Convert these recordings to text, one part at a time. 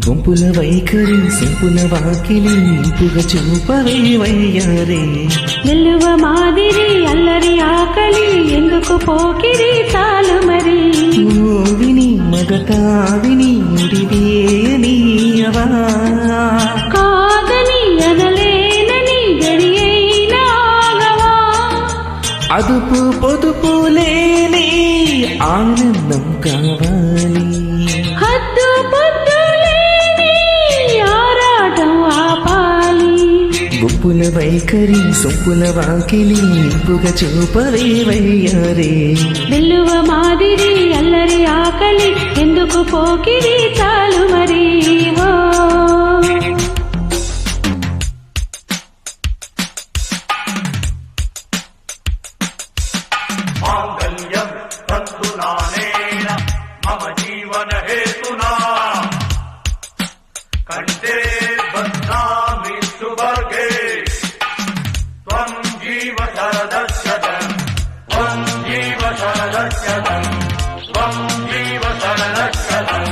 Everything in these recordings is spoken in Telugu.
గుంపుల వైఖరి సొంపుల వాకిలి ఇంపుగా చూపవే వయ్యారే నిల్లువ మాదిరి అల్లరి ఆకలి ఎందుకు పోకిరి చాలు మరి విని మగతావిని ముడివేయనీయవా కాదని అనలేనని గడియైనాగవా అదుపు పొదుపు లేని ఆనందం కావాలి హద్దు పొద్దు లేని ఆరాటం ఆపాలి గుంపుల వైఖరి సొంపుల వాకిలి ఇంపుగా చూపవే వయ్యారే నిల్లువ మాదిరి అల్లరి ఆకలి ఎందుకు పోకిరి చాలు మరి ఓ మాంగళ్యం తంతునానేన మమ జీవన హేతునా కంటే బధ్నామి సువర్గే త్వం జీవ శరదశతం త్వం జీవ శరదశతం త్వం జీవ శరదశతం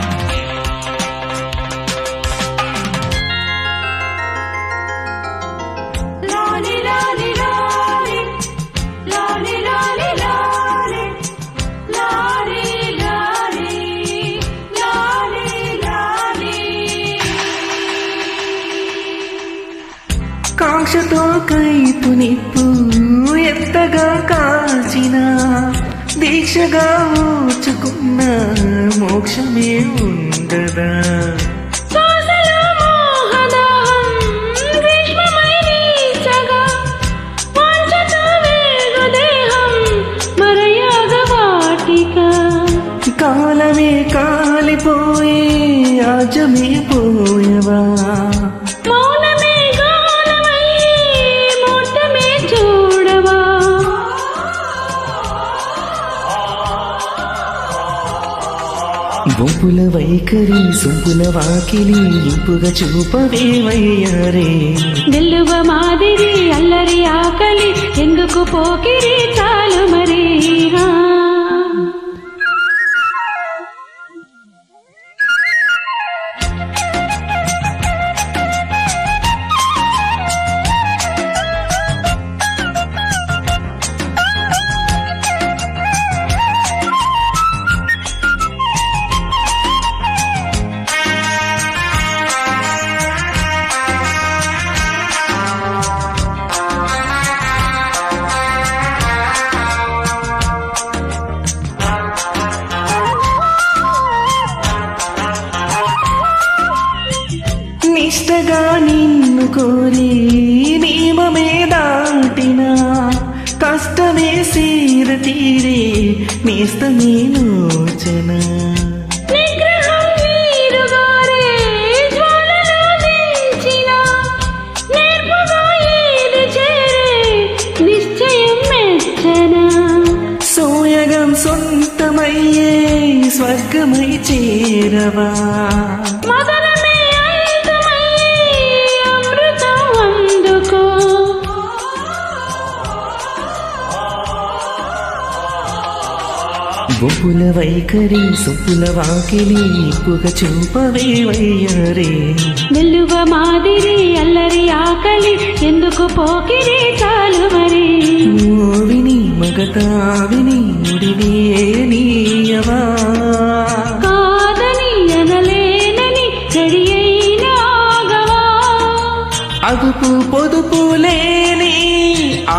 లాలి లాలి లాలి లాలి లాలి లాలి లాలి లాలి లాలి కాంక్షతో కైపు నిప్పు ఎంతగా కాల్చిన దీక్షగా ఊచుకున్న మోక్షమే ఉండదా శ్వాసలో మోహదాహం గ్రీష్మమై వీచగా వాంఛతో వేగు దేహం మరయాగ వాటిక కాలమే కాలిపోయే ఆజమే పోయవా మౌనమే గానమై మూర్తమే చూడవా గుంపుల వైఖరి సొంపుల వాకిలి ఇంపుగా చూపవే వయ్యారే నిల్లువ మాదిరి అల్లరి ఆకలి ఎందుకు పోకిరి చాలు మరి హా. నిష్టగా నిన్ను కోరి నియమమే దాటిన కష్టమే సీర తీరే నేస్తమే లోచన నిగ్రహం నీరుగారే జ్వాలలో దించిన నేర్పుగా ఏది చేరే నిశ్చయం మెచ్చన సోయగం సొంతమయ్యే స్వర్గమై చేరవా మదనమే ఐదమై అమృతం అందుకో గుంపుల వైఖరి సొంపుల వాకిలి ఇంపుగా చూపవే వయ్యారే నిల్లువ మాదిరి అల్లరి ఆకలి ఎందుకు పోకిరి చాలు మరి విని మగతావిని ముడివేయనీయవా కాదని అనలేనని గడియైనాగవా అదుపు పొదుపు లేని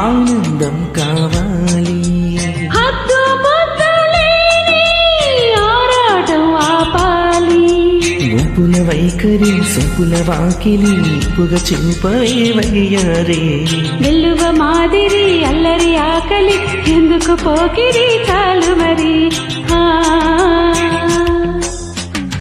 ఆనందం కావాలి హద్దు పొద్దు లేని ఆరాటం ఆపాలి గుంపుల వైఖరి సొంపుల వాకిలి ఇంపుగా చూపవే వయ్యారే నిల్లువ మాదిరి అల్లరి ఆకలి ఎందుకు పోకిరి చాలు మరి ఆ